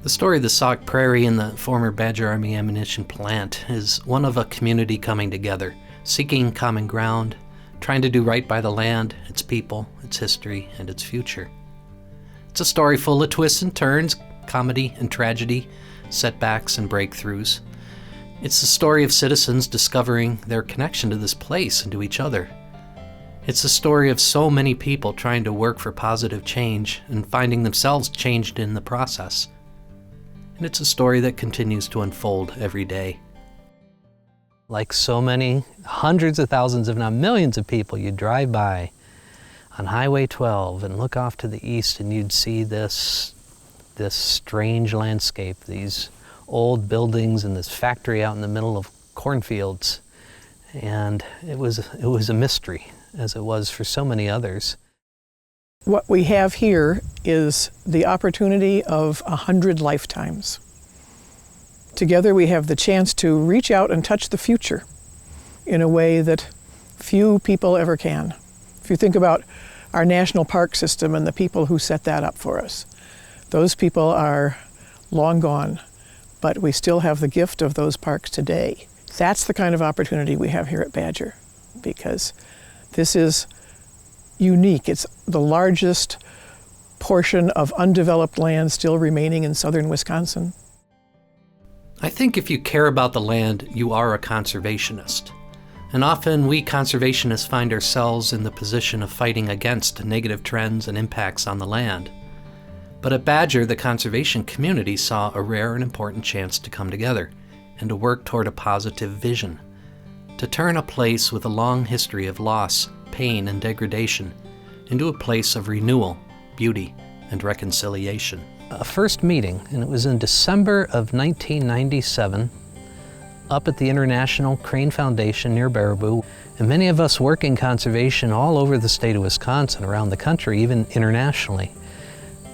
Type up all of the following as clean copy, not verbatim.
The story of the Sauk Prairie and the former Badger Army ammunition plant is one of a community coming together, seeking common ground, trying to do right by the land, its people, its history, and its future. It's a story full of twists and turns, comedy and tragedy, setbacks and breakthroughs. It's the story of citizens discovering their connection to this place and to each other. It's the story of so many people trying to work for positive change and finding themselves changed in the process. And it's a story that continues to unfold every day. Like so many hundreds of thousands, if not millions of people, you'd drive by on Highway 12 and look off to the east and you'd see this strange landscape, these old buildings and this factory out in the middle of cornfields. And it was a mystery, as it was for so many others. What we have here is the opportunity of 100 lifetimes. Together we have the chance to reach out and touch the future in a way that few people ever can. If you think about our national park system and the people who set that up for us, those people are long gone, but we still have the gift of those parks today. That's the kind of opportunity we have here at Badger, because this is unique. It's the largest portion of undeveloped land still remaining in southern Wisconsin. I think if you care about the land, you are a conservationist. And often we conservationists find ourselves in the position of fighting against negative trends and impacts on the land. But at Badger, the conservation community saw a rare and important chance to come together and to work toward a positive vision, to turn a place with a long history of loss, pain, and degradation into a place of renewal, beauty, and reconciliation. A first meeting, and it was in December of 1997, up at the International Crane Foundation near Baraboo. And many of us work in conservation all over the state of Wisconsin, around the country, even internationally.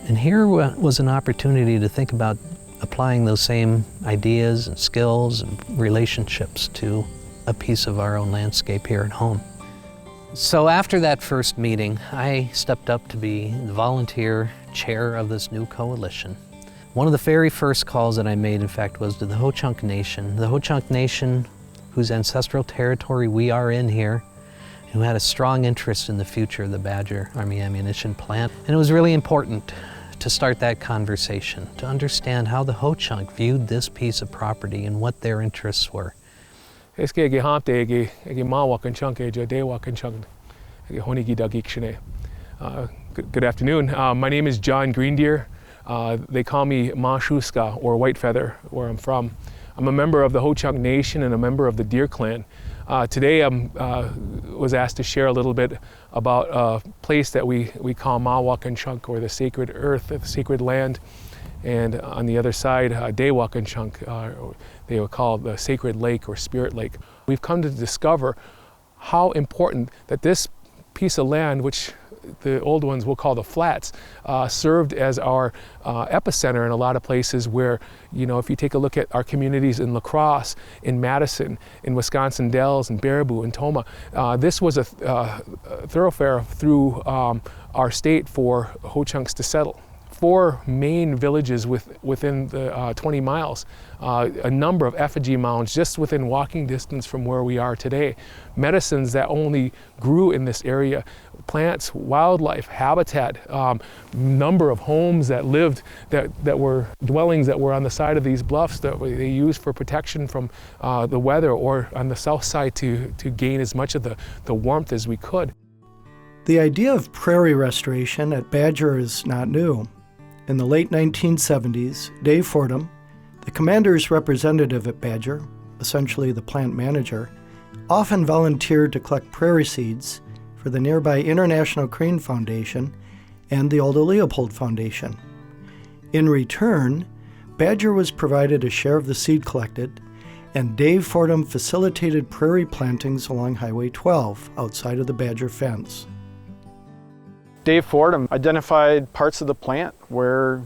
And here was an opportunity to think about applying those same ideas and skills and relationships to a piece of our own landscape here at home. So after that first meeting, I stepped up to be the volunteer chair of this new coalition. One of the very first calls that I made, in fact, was to the Ho-Chunk Nation. The Ho-Chunk Nation, whose ancestral territory we are in here, who had a strong interest in the future of the Badger Army ammunition plant. And it was really important to start that conversation, to understand how the Ho-Chunk viewed this piece of property and what their interests were. Good afternoon. My name is John Greendeer. They call me Mashuska, or White Feather, where I'm from. I'm a member of the Ho-Chunk Nation and a member of the Deer Clan. Today I was asked to share a little bit about a place that we call Mawakanchunk, or the sacred earth, the sacred land. And on the other side, Dewakanchunk, they would call the sacred lake or spirit lake. We've come to discover how important that this piece of land, which the old ones we'll call the flats, served as our epicenter in a lot of places where, you know, if you take a look at our communities in La Crosse, in Madison, in Wisconsin Dells, and Baraboo, and Tomah, this was a thoroughfare through our state for Ho-Chunks to settle. 4 main villages within the 20 miles, a number of effigy mounds just within walking distance from where we are today, medicines that only grew in this area, plants, wildlife, habitat, number of homes that lived, that were dwellings that were on the side of these bluffs that they used for protection from the weather, or on the south side to gain as much of the warmth as we could. The idea of prairie restoration at Badger is not new. In the late 1970s, Dave Fordham, the commander's representative at Badger, essentially the plant manager, often volunteered to collect prairie seeds for the nearby International Crane Foundation and the Aldo Leopold Foundation. In return, Badger was provided a share of the seed collected, and Dave Fordham facilitated prairie plantings along Highway 12 outside of the Badger fence. Dave Fordham identified parts of the plant where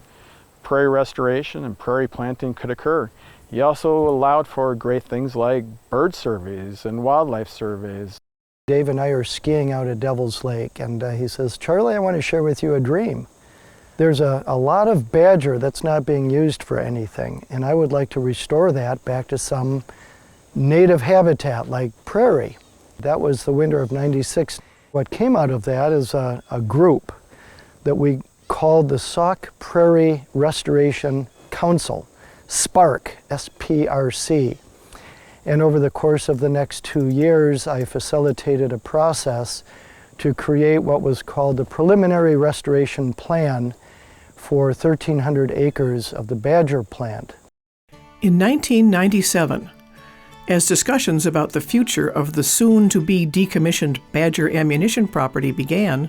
prairie restoration and prairie planting could occur. He also allowed for great things like bird surveys and wildlife surveys. Dave and I are skiing out at Devil's Lake, and he says, "Charlie, I want to share with you a dream." There's a lot of badger that's not being used for anything, and I would like to restore that back to some native habitat like prairie. That was the winter of '96. What came out of that is a group that we called the Sauk Prairie Restoration Council, SPARC, S-P-R-C. And over the course of the next 2 years, I facilitated a process to create what was called the Preliminary Restoration Plan for 1,300 acres of the badger plant. In 1997, as discussions about the future of the soon-to-be decommissioned Badger ammunition property began,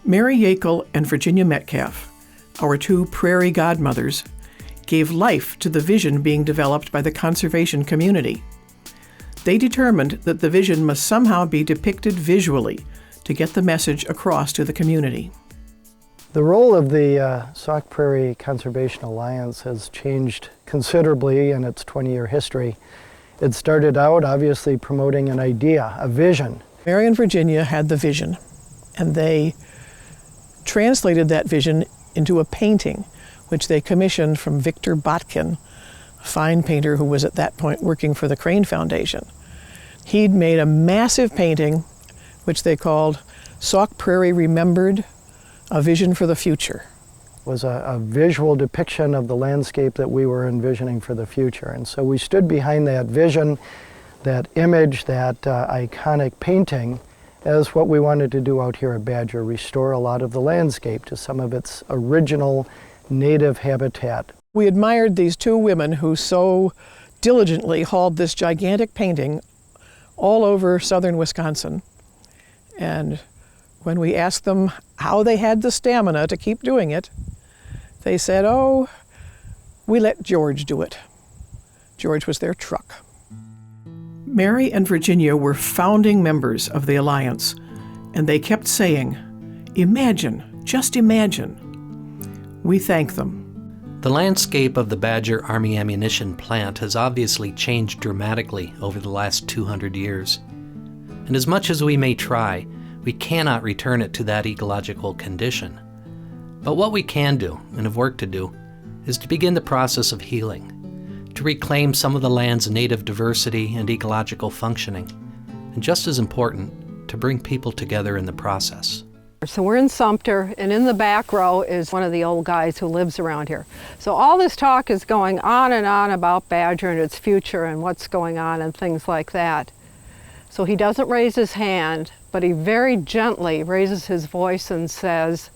Mary Yackel and Virginia Metcalf, our two prairie godmothers, gave life to the vision being developed by the conservation community. They determined that the vision must somehow be depicted visually to get the message across to the community. The role of the Sauk Prairie Conservation Alliance has changed considerably in its 20-year history. It started out obviously promoting an idea, a vision. Mary and Virginia had the vision, and they translated that vision into a painting, which they commissioned from Victor Botkin, a fine painter who was at that point working for the Crane Foundation. He'd made a massive painting, which they called Sauk Prairie Remembered, A Vision for the Future. It was a visual depiction of the landscape that we were envisioning for the future. And so we stood behind that vision, that image, that iconic painting, as what we wanted to do out here at Badger, restore a lot of the landscape to some of its original native habitat. We admired these two women who so diligently hauled this gigantic painting all over southern Wisconsin. And when we asked them how they had the stamina to keep doing it, they said, "Oh, we let George do it." George was their truck. Mary and Virginia were founding members of the Alliance, and they kept saying, "Imagine, just imagine." We thank them. The landscape of the Badger Army Ammunition Plant has obviously changed dramatically over the last 200 years. And as much as we may try, we cannot return it to that ecological condition. But what we can do, and have work to do, is to begin the process of healing, to reclaim some of the land's native diversity and ecological functioning, and just as important, to bring people together in the process. So we're in Sumter, and in the back row is one of the old guys who lives around here. So all this talk is going on and on about Badger and its future and what's going on and things like that. So he doesn't raise his hand, but he very gently raises his voice and says,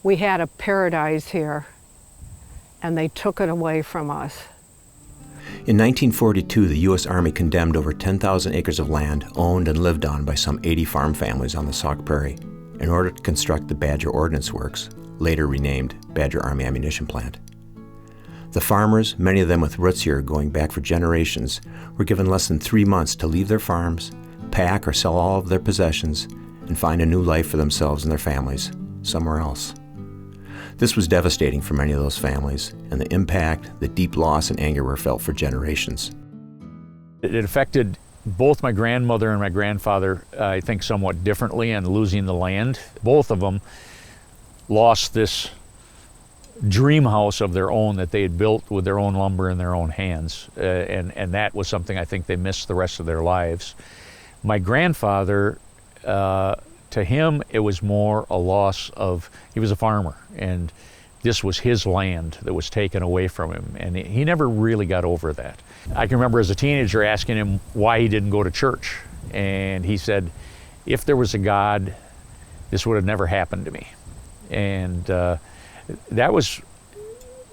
"We had a paradise here, and they took it away from us." In 1942, the U.S. Army condemned over 10,000 acres of land owned and lived on by some 80 farm families on the Sauk Prairie in order to construct the Badger Ordnance Works, later renamed Badger Army Ammunition Plant. The farmers, many of them with roots here going back for generations, were given less than 3 months to leave their farms, pack or sell all of their possessions, and find a new life for themselves and their families somewhere else. This was devastating for many of those families, and the impact, the deep loss and anger were felt for generations. It affected both my grandmother and my grandfather, I think, somewhat differently, and losing the land. Both of them lost this dream house of their own that they had built with their own lumber in their own hands, and that was something I think they missed the rest of their lives. My grandfather, to him, it was more a loss of, he was a farmer, and this was his land that was taken away from him, and he never really got over that. I can remember as a teenager asking him why he didn't go to church, and he said, if there was a God, this would have never happened to me. And that was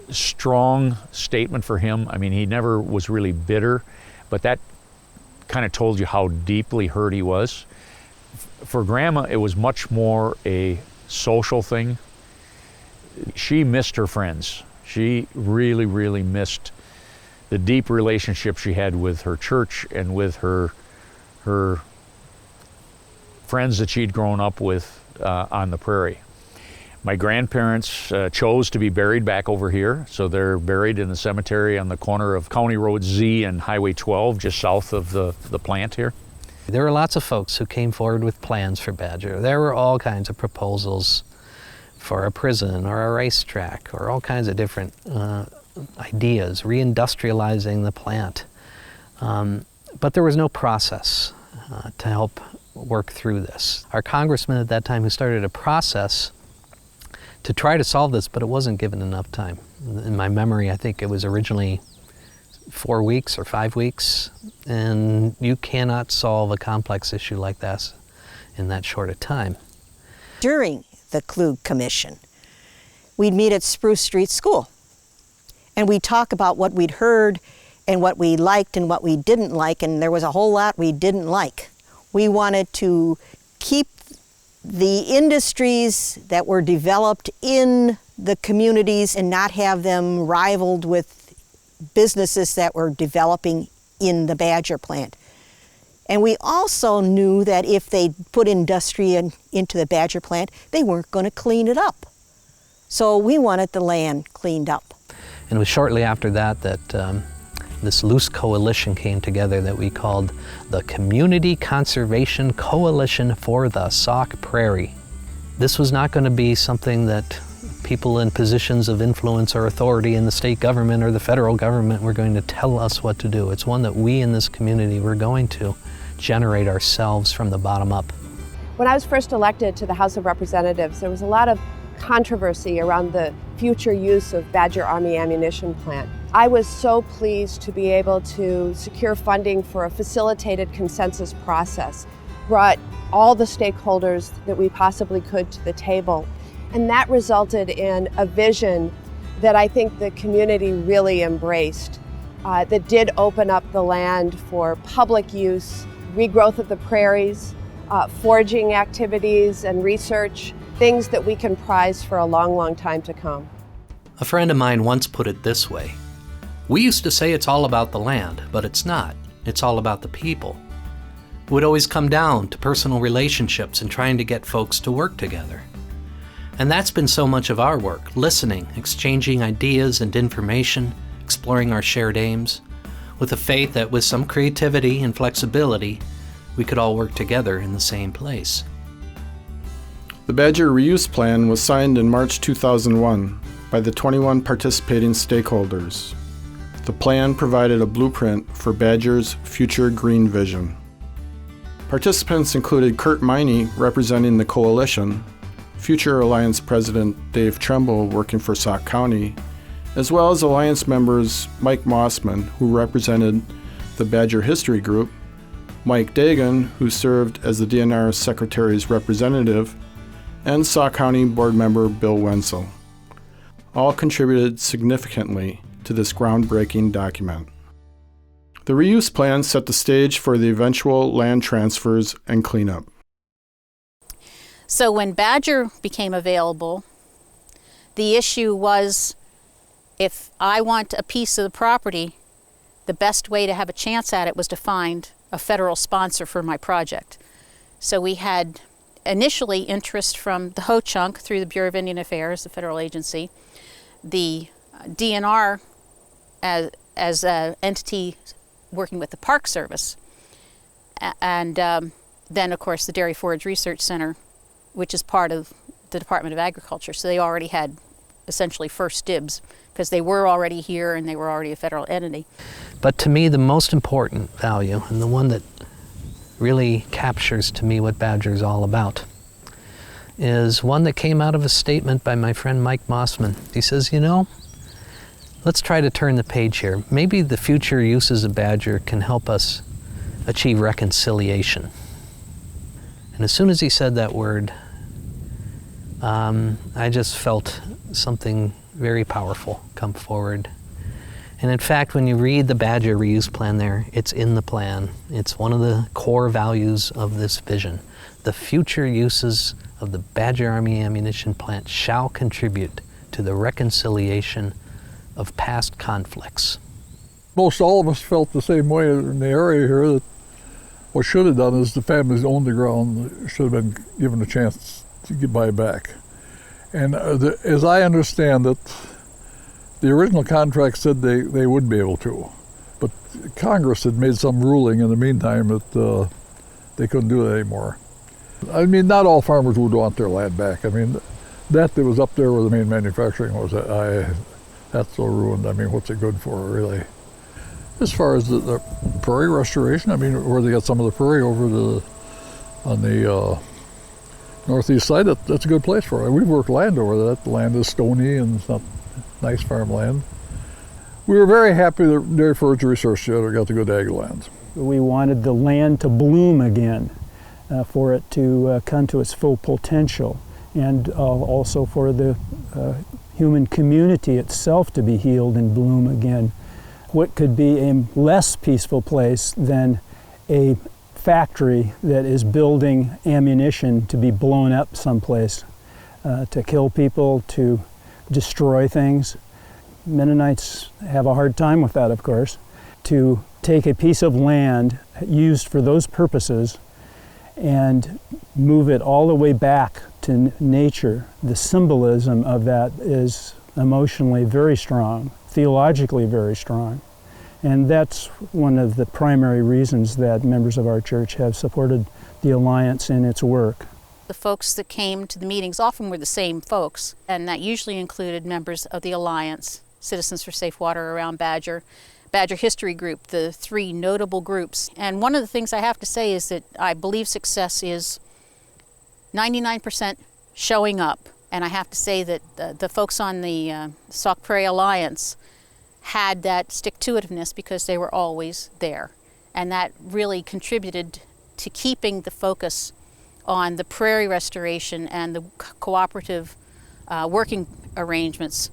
a strong statement for him. I mean, he never was really bitter, but that kind of told you how deeply hurt he was. For Grandma, it was much more a social thing. She missed her friends. She really, really missed the deep relationship she had with her church and with her friends that she'd grown up with on the prairie. My grandparents chose to be buried back over here, so they're buried in the cemetery on the corner of County Road Z and Highway 12, just south of the plant here. There were lots of folks who came forward with plans for Badger. There were all kinds of proposals for a prison or a racetrack or all kinds of different ideas, reindustrializing the plant. But there was no process to help work through this. Our congressman at that time who started a process to try to solve this, but it wasn't given enough time. In my memory, I think it was originally 4 weeks or 5 weeks, and you cannot solve a complex issue like this in that short a time. During the Klug Commission, we'd meet at Spruce Street School, and we'd talk about what we'd heard and what we liked and what we didn't like, and there was a whole lot we didn't like. We wanted to keep the industries that were developed in the communities and not have them rivaled with businesses that were developing in the Badger plant. And we also knew that if they put industry into the Badger plant, they weren't going to clean it up. So we wanted the land cleaned up. And it was shortly after that that this loose coalition came together that we called the Community Conservation Coalition for the Sauk Prairie. This was not going to be something that people in positions of influence or authority in the state government or the federal government were going to tell us what to do. It's one that we in this community were going to generate ourselves from the bottom up. When I was first elected to the House of Representatives, there was a lot of controversy around the future use of Badger Army Ammunition Plant. I was so pleased to be able to secure funding for a facilitated consensus process, brought all the stakeholders that we possibly could to the table, and that resulted in a vision that I think the community really embraced, that did open up the land for public use, regrowth of the prairies, foraging activities and research, things that we can prize for a long, long time to come. A friend of mine once put it this way: we used to say it's all about the land, but it's not. It's all about the people. It would always come down to personal relationships and trying to get folks to work together. And that's been so much of our work, listening, exchanging ideas and information, exploring our shared aims, with a faith that with some creativity and flexibility, we could all work together in the same place. The Badger Reuse Plan was signed in March 2001 by the 21 participating stakeholders. The plan provided a blueprint for Badger's future green vision. Participants included Kurt Miney, representing the coalition, future Alliance President Dave Tremble, working for Sauk County, as well as Alliance members Mike Mossman, who represented the Badger History Group, Mike Dagan, who served as the DNR Secretary's representative, and Sauk County Board member Bill Wenzel. All contributed significantly to this groundbreaking document. The reuse plan set the stage for the eventual land transfers and cleanup. So when Badger became available, the issue was, if I want a piece of the property, the best way to have a chance at it was to find a federal sponsor for my project. So we had initially interest from the Ho-Chunk through the Bureau of Indian Affairs, the federal agency, the DNR as an entity working with the Park Service, and then of course the Dairy Forage Research Center, which is part of the Department of Agriculture. So they already had essentially first dibs because they were already here and they were already a federal entity. But to me, the most important value, and the one that really captures to me what Badger is all about, is one that came out of a statement by my friend Mike Mossman. He says, you know, let's try to turn the page here. Maybe the future uses of Badger can help us achieve reconciliation. And as soon as he said that word, I just felt something very powerful come forward. And in fact, when you read the Badger Reuse Plan there, it's in the plan. It's one of the core values of this vision. The future uses of the Badger Army Ammunition Plant shall contribute to the reconciliation of past conflicts. Most all of us felt the same way in the area here, that what should have done is the families owned the ground should have been given a chance to get buy back. And as I understand it, the original contract said they would be able to, but Congress had made some ruling in the meantime that they couldn't do that anymore. I mean, not all farmers would want their land back. I mean, that was up there where the main manufacturing was, that's so ruined. I mean, what's it good for, really? As far as the prairie restoration, I mean, where they got some of the prairie over on the northeast side, that's a good place for it. We've worked land over there. The land is stony and it's not nice farmland. We were very happy that Dairy Forage Research Center got the good ag lands. We wanted the land to bloom again, for it to come to its full potential, and also for the human community itself to be healed and bloom again. What could be a less peaceful place than a factory that is building ammunition to be blown up someplace, to kill people, to destroy things? Mennonites have a hard time with that, of course. To take a piece of land used for those purposes and move it all the way back to nature, the symbolism of that is emotionally very strong, theologically very strong. And that's one of the primary reasons that members of our church have supported the Alliance in its work. The folks that came to the meetings often were the same folks, and that usually included members of the Alliance, Citizens for Safe Water Around Badger, Badger History Group, the three notable groups. And one of the things I have to say is that I believe success is 99% showing up. And I have to say that the folks on the Sauk Prairie Alliance had that stick-to-itiveness because they were always there. And that really contributed to keeping the focus on the prairie restoration and the cooperative working arrangements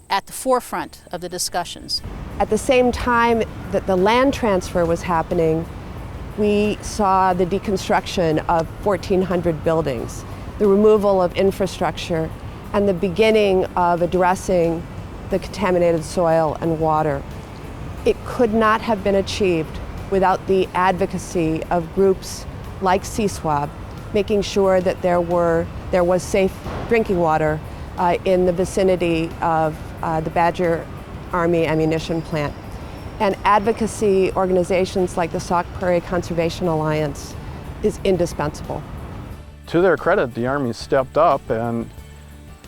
at the forefront of the discussions. At the same time that the land transfer was happening, we saw the deconstruction of 1,400 buildings, the removal of infrastructure, and the beginning of addressing the contaminated soil and water. It could not have been achieved without the advocacy of groups like CSWAB, making sure that there was safe drinking water in the vicinity of the Badger Army ammunition plant. And advocacy organizations like the Sauk Prairie Conservation Alliance is indispensable. To their credit, the Army stepped up, and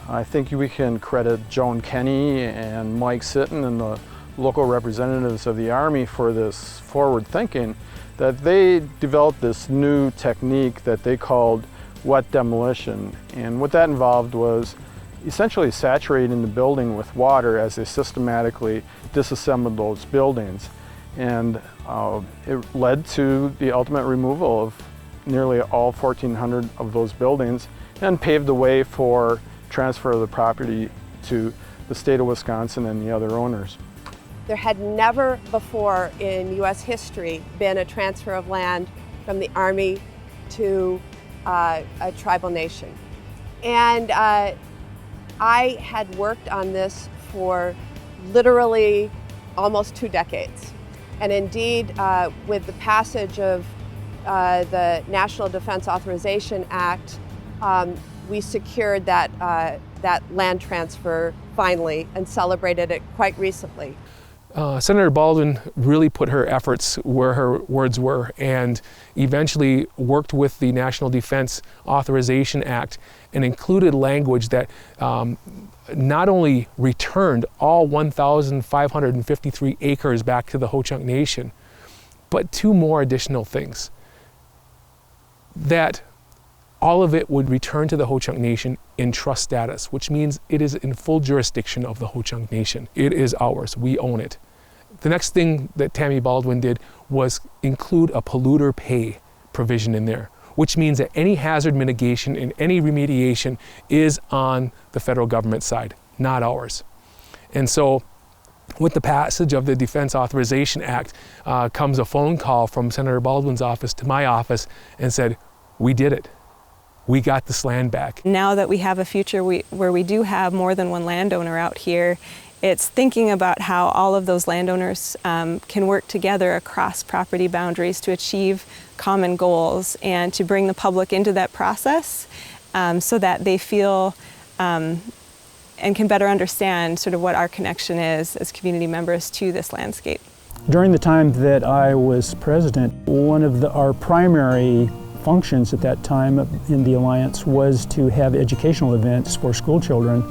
I think we can credit Joan Kenny and Mike Sitton and the local representatives of the Army for this forward thinking, that they developed this new technique that they called wet demolition. And what that involved was essentially saturating the building with water as they systematically disassembled those buildings. And it led to the ultimate removal of nearly all 1,400 of those buildings and paved the way for transfer of the property to the state of Wisconsin and the other owners. There had never before in U.S. history been a transfer of land from the Army to a tribal nation. And I had worked on this for literally almost 2 decades. And indeed, with the passage of the National Defense Authorization Act, we secured that land transfer finally and celebrated it quite recently. Senator Baldwin really put her efforts where her words were and eventually worked with the National Defense Authorization Act and included language that not only returned all 1,553 acres back to the Ho-Chunk Nation, but 2 more additional things. That all of it would return to the Ho-Chunk Nation in trust status, which means it is in full jurisdiction of the Ho-Chunk Nation. It is ours, we own it. The next thing that Tammy Baldwin did was include a polluter pay provision in there, which means that any hazard mitigation and any remediation is on the federal government side, not ours. And so with the passage of the Defense Authorization Act comes a phone call from Senator Baldwin's office to my office and said, we did it. We got this land back. Now that we have a future where we do have more than one landowner out here, it's thinking about how all of those landowners can work together across property boundaries to achieve common goals and to bring the public into that process so that they feel and can better understand sort of what our connection is as community members to this landscape. During the time that I was president, one of our primary functions at that time in the Alliance was to have educational events for school children.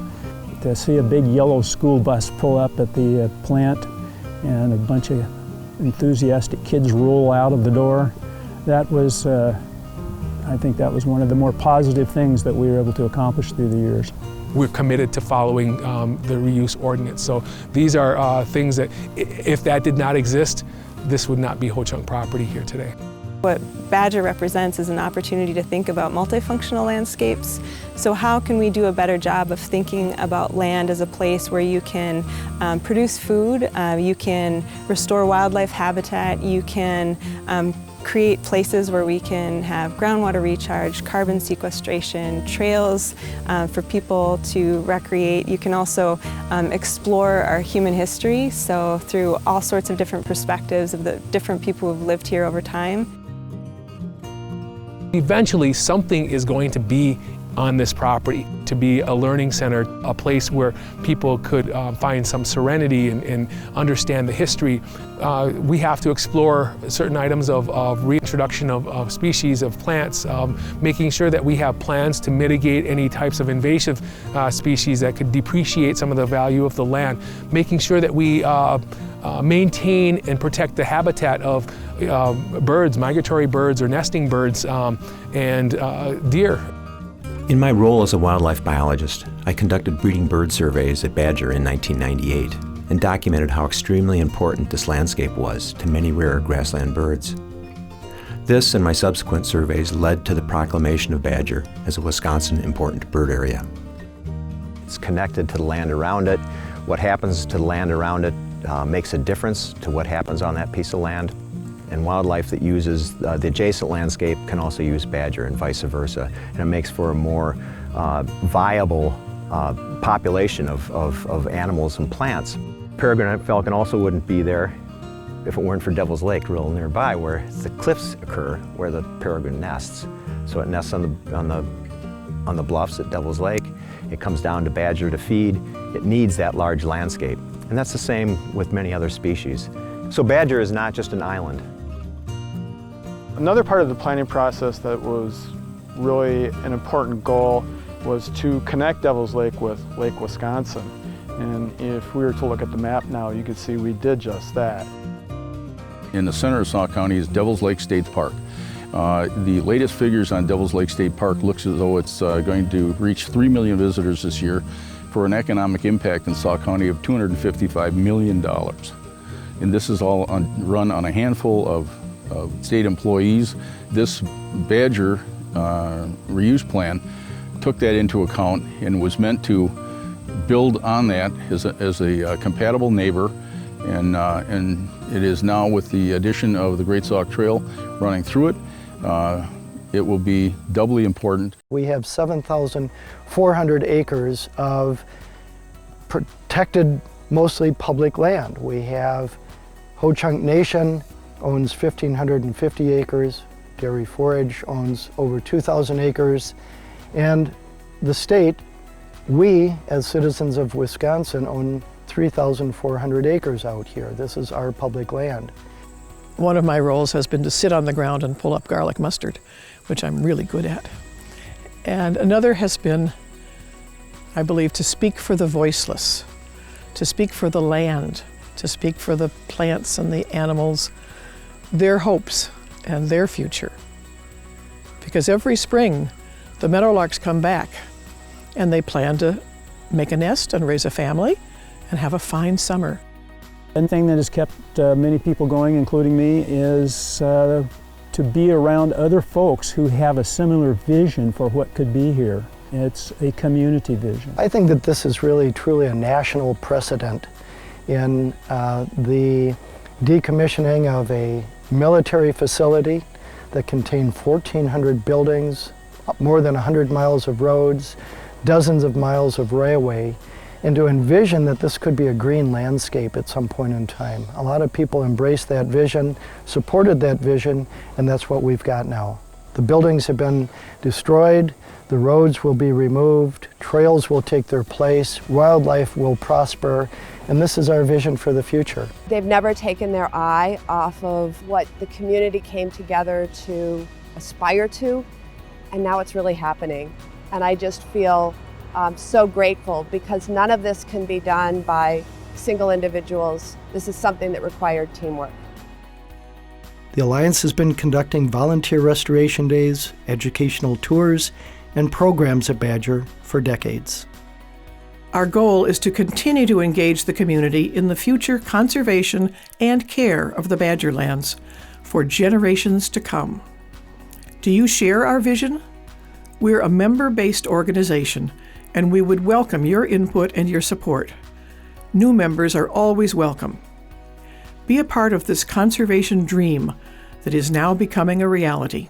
To see a big yellow school bus pull up at the plant and a bunch of enthusiastic kids roll out of the door, that was, I think that was one of the more positive things that we were able to accomplish through the years. We're committed to following the reuse ordinance. So these are things that, if that did not exist, this would not be Ho-Chunk property here today. What Badger represents is an opportunity to think about multifunctional landscapes. So how can we do a better job of thinking about land as a place where you can produce food, you can restore wildlife habitat, you can create places where we can have groundwater recharge, carbon sequestration, trails for people to recreate. You can also explore our human history, so through all sorts of different perspectives of the different people who've lived here over time. Eventually, something is going to be on this property to be a learning center, a place where people could find some serenity and understand the history. We have to explore certain items of reintroduction of species of plants, making sure that we have plans to mitigate any types of invasive species that could depreciate some of the value of the land, making sure that we maintain and protect the habitat of birds, migratory birds or nesting birds, and deer. In my role as a wildlife biologist, I conducted breeding bird surveys at Badger in 1998 and documented how extremely important this landscape was to many rare grassland birds. This and my subsequent surveys led to the proclamation of Badger as a Wisconsin Important Bird Area. It's connected to the land around it. What happens to the land around it makes a difference to what happens on that piece of land. And wildlife that uses the adjacent landscape can also use Badger and vice versa. And it makes for a more viable population of animals and plants. Peregrine falcon also wouldn't be there if it weren't for Devil's Lake real nearby, where the cliffs occur where the peregrine nests. So it nests on the bluffs at Devil's Lake. It comes down to Badger to feed. It needs that large landscape. And that's the same with many other species. So Badger is not just an island. Another part of the planning process that was really an important goal was to connect Devil's Lake with Lake Wisconsin. And if we were to look at the map now, you can see we did just that. In the center of Sauk County is Devil's Lake State Park. The latest figures on Devil's Lake State Park looks as though it's going to reach 3 million visitors this year for an economic impact in Sauk County of $255 million. And this is all run on a handful of state employees. This Badger reuse plan took that into account and was meant to build on that as a compatible neighbor. And it is now, with the addition of the Great Sauk Trail running through it, it will be doubly important. We have 7,400 acres of protected, mostly public land. We have Ho-Chunk Nation owns 1,550 acres. Dairy Forage owns over 2,000 acres. And the state, we as citizens of Wisconsin, own 3,400 acres out here. This is our public land. One of my roles has been to sit on the ground and pull up garlic mustard, which I'm really good at. And another has been, I believe, to speak for the voiceless, to speak for the land, to speak for the plants and the animals, their hopes and their future. Because every spring, the meadowlarks come back and they plan to make a nest and raise a family and have a fine summer. One thing that has kept many people going, including me, is to be around other folks who have a similar vision for what could be here. It's a community vision. I think that this is really truly a national precedent in the decommissioning of a military facility that contained 1,400 buildings, more than 100 miles of roads, dozens of miles of railway, and to envision that this could be a green landscape at some point in time. A lot of people embraced that vision, supported that vision, and that's what we've got now. The buildings have been destroyed, the roads will be removed, trails will take their place, wildlife will prosper, and this is our vision for the future. They've never taken their eye off of what the community came together to aspire to, and now it's really happening. And I just feel so grateful, because none of this can be done by single individuals. This is something that required teamwork. The Alliance has been conducting volunteer restoration days, educational tours, and programs at Badger for decades. Our goal is to continue to engage the community in the future conservation and care of the Badgerlands for generations to come. Do you share our vision? We're a member-based organization, and we would welcome your input and your support. New members are always welcome. Be a part of this conservation dream that is now becoming a reality.